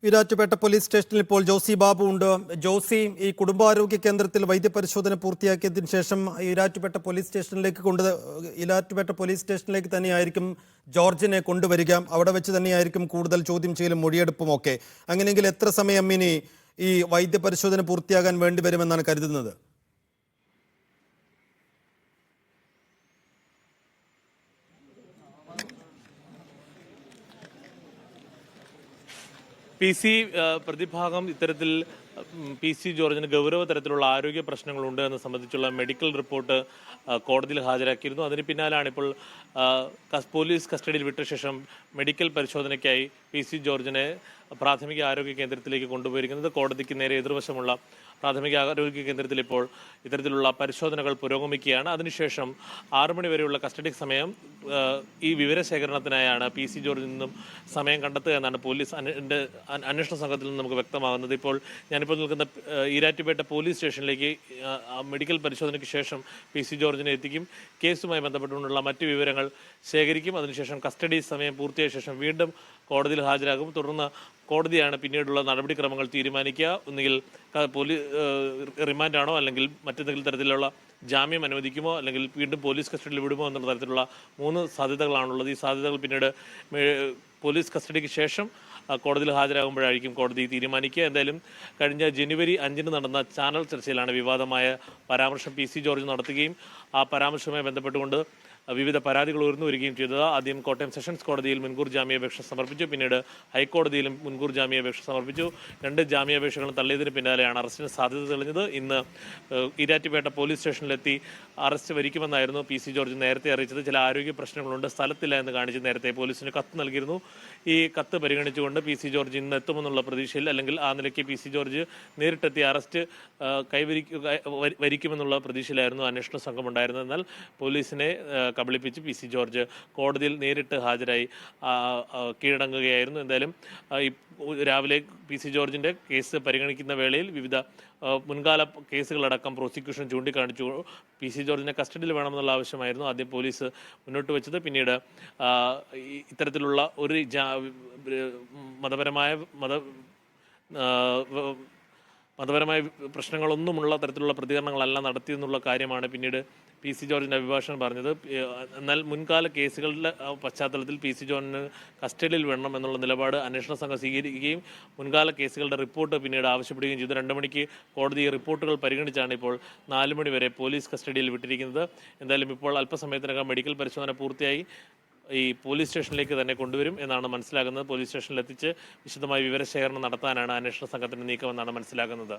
Erattupetta police സ്റ്റേഷനിൽ ഇപ്പോൾ ജോസി ബാബു ഉണ്ട്. ജോസി, ഈ കുടുംബാരോഗ്യ കേന്ദ്രത്തിൽ വൈദ്യപരിശോധന പൂർത്തിയാക്കിയതിനു ശേഷം ഈരാറ്റുപേട്ട പോലീസ് സ്റ്റേഷനിലേക്ക് തന്നെയായിരിക്കും ജോർജിനെ കൊണ്ടുവരിക. അവിടെ വെച്ച് തന്നെയായിരിക്കും കൂടുതൽ ചോദ്യം ചെയ്യലും മൊഴിയെടുപ്പും ഒക്കെ. അങ്ങനെയെങ്കിൽ എത്ര സമയം ഇനി ഈ വൈദ്യപരിശോധന പൂർത്തിയാകാൻ വേണ്ടിവരുമെന്നാണ് കരുതുന്നത്? PC പ്രതിഭാഗം ഇത്തരത്തിൽ PC ജോർജിന് ഗൗരവ തരത്തിലുള്ള ആരോഗ്യ പ്രശ്നങ്ങളുണ്ട് എന്ന് സംബന്ധിച്ചുള്ള മെഡിക്കൽ റിപ്പോർട്ട് കോടതിയിൽ ഹാജരാക്കിയിരുന്നു. അതിന് പിന്നാലെയാണ് ഇപ്പോൾ പോലീസ് കസ്റ്റഡിയിൽ വിട്ട ശേഷം മെഡിക്കൽ പരിശോധനയ്ക്കായി PC ജോർജിനെ പ്രാഥമിക ആരോഗ്യ കേന്ദ്രത്തിലേക്ക് കൊണ്ടുപോയിരിക്കുന്നത്. കോടതിക്ക് നേരെ എതിർവശമുള്ള പ്രാഥമിക ആരോഗ്യ കേന്ദ്രത്തിൽ ഇപ്പോൾ ഇത്തരത്തിലുള്ള പരിശോധനകൾ പുരോഗമിക്കുകയാണ്. അതിനുശേഷം 6 മണി വരെയുള്ള കസ്റ്റഡി സമയം ഈ വിവരശേഖരണത്തിനായാണ് PC ജോർജിൽ നിന്നും സമയം കണ്ടെത്തുക എന്നാണ് പോലീസ് അന്വേഷണ സംഘത്തിൽ നിന്ന് നമുക്ക് വ്യക്തമാകുന്നത്. ഇപ്പോൾ ഞാനിപ്പോൾ നിൽക്കുന്ന ഈരാറ്റുപേട്ട പോലീസ് സ്റ്റേഷനിലേക്ക് മെഡിക്കൽ പരിശോധനയ്ക്ക് ശേഷം PC ജോർജിനെ എത്തിക്കും. കേസുമായി ബന്ധപ്പെട്ടുകൊണ്ടുള്ള മറ്റ് വിവരങ്ങൾ ശേഖരിക്കും. അതിനുശേഷം കസ്റ്റഡി സമയം പൂർത്തിയായ ശേഷം വീണ്ടും കോടതിയിൽ ഹാജരാകും. തുടർന്ന് കോടതിയാണ് പിന്നീടുള്ള നടപടിക്രമങ്ങൾ തീരുമാനിക്കുക. ഒന്നുകിൽ റിമാൻഡാണോ അല്ലെങ്കിൽ മറ്റെന്തെങ്കിലും തരത്തിലുള്ള ജാമ്യം അനുവദിക്കുമോ അല്ലെങ്കിൽ വീണ്ടും പോലീസ് കസ്റ്റഡിയിൽ വിടുമോ എന്നുള്ള തരത്തിലുള്ള 3 സാധ്യതകളാണുള്ളത്. ഈ സാധ്യതകൾ പിന്നീട് പോലീസ് കസ്റ്റഡിക്ക് ശേഷം കോടതിയിൽ ഹാജരാകുമ്പോഴായിരിക്കും കോടതി തീരുമാനിക്കുക. എന്തായാലും കഴിഞ്ഞ ജനുവരി 5 നടന്ന ചാനൽ ചർച്ചയിലാണ് വിവാദമായ പരാമർശം PC ജോർജ് നടത്തുകയും ആ പരാമർശവുമായി ബന്ധപ്പെട്ടുകൊണ്ട് വിവിധ പരാതികൾ ഉയർന്നു വരികയും ചെയ്തത്. ആദ്യം കോട്ടയം സെഷൻസ് കോടതിയിൽ മുൻകൂർ ജാമ്യാപേക്ഷ സമർപ്പിച്ചു. പിന്നീട് ഹൈക്കോടതിയിലും മുൻകൂർ ജാമ്യാപേക്ഷ സമർപ്പിച്ചു. 2 ജാമ്യാപേക്ഷകളും തള്ളിയതിന് പിന്നാലെയാണ് അറസ്റ്റിന് സാധ്യത തെളിഞ്ഞത്. ഇന്ന് ഈരാറ്റുപേട്ട പോലീസ് സ്റ്റേഷനിലെത്തി അറസ്റ്റ് വരിക്കുമെന്നായിരുന്നു PC ജോർജ് നേരത്തെ അറിയിച്ചത്. ചില ആരോഗ്യ പ്രശ്നങ്ങളുണ്ട്, സ്ഥലത്തില്ല എന്ന് കാണിച്ച് നേരത്തെ പോലീസിന് കത്ത് നൽകിയിരുന്നു. ഈ കത്ത് പരിഗണിച്ചുകൊണ്ട് PC ജോർജ് ഇന്ന് എത്തുമെന്നുള്ള പ്രതീക്ഷയിൽ അല്ലെങ്കിൽ ആ നിലയ്ക്ക് PC ജോർജ് നേരിട്ടെത്തി അറസ്റ്റ് വരിക്കുമെന്നുള്ള പ്രതീക്ഷയിലായിരുന്നു അന്വേഷണ സംഘം ഉണ്ടായിരുന്നത്. എന്നാൽ പോലീസിനെ കബളിപ്പിച്ച് PC ജോർജ് കോടതിയിൽ നേരിട്ട് ഹാജരായി കീഴടങ്ങുകയായിരുന്നു. എന്തായാലും രാവിലെ PC ജോർജിൻ്റെ കേസ് പരിഗണിക്കുന്ന വേളയിൽ വിവിധ മുൻകാല കേസുകളടക്കം പ്രോസിക്യൂഷൻ ചൂണ്ടിക്കാണിച്ചു. PC ജോർജിനെ കസ്റ്റഡിയിൽ വേണമെന്നുള്ള ആവശ്യമായിരുന്നു ആദ്യം പോലീസ് മുന്നോട്ട് വെച്ചത്. പിന്നീട് ഇത്തരത്തിലുള്ള ഒരു മതപരമായ പ്രശ്നങ്ങളൊന്നുമുള്ള തരത്തിലുള്ള പ്രതികരണങ്ങളല്ല നടത്തിയെന്നുള്ള കാര്യമാണ് പിന്നീട് PC ജോർജിൻ്റെ അഭിഭാഷകൻ പറഞ്ഞത്. എന്നാൽ മുൻകാല കേസുകളുടെ പശ്ചാത്തലത്തിൽ PC ജോർജിന് കസ്റ്റഡിയിൽ വേണം എന്നുള്ള നിലപാട് അന്വേഷണ സംഘം സ്വീകരിക്കുകയും മുൻകാല കേസുകളുടെ റിപ്പോർട്ട് പിന്നീട് ആവശ്യപ്പെടുകയും ചെയ്തു. 2 മണിക്ക് കോടതി റിപ്പോർട്ടുകൾ പരിഗണിച്ചാണ് ഇപ്പോൾ 4 മണി വരെ പോലീസ് കസ്റ്റഡിയിൽ വിട്ടിരിക്കുന്നത്. എന്തായാലും ഇപ്പോൾ അല്പസമയത്തിനകം മെഡിക്കൽ പരിശോധന പൂർത്തിയായി ഈ പോലീസ് സ്റ്റേഷനിലേക്ക് തന്നെ കൊണ്ടുവരും എന്നാണ് മനസ്സിലാക്കുന്നത്. പോലീസ് സ്റ്റേഷനിലെത്തിച്ച് വിശദമായ വിവരശേഖരണം നടത്താനാണ് അന്വേഷണ സംഘത്തിൻ്റെ നീക്കമെന്നാണ് മനസ്സിലാക്കുന്നത്.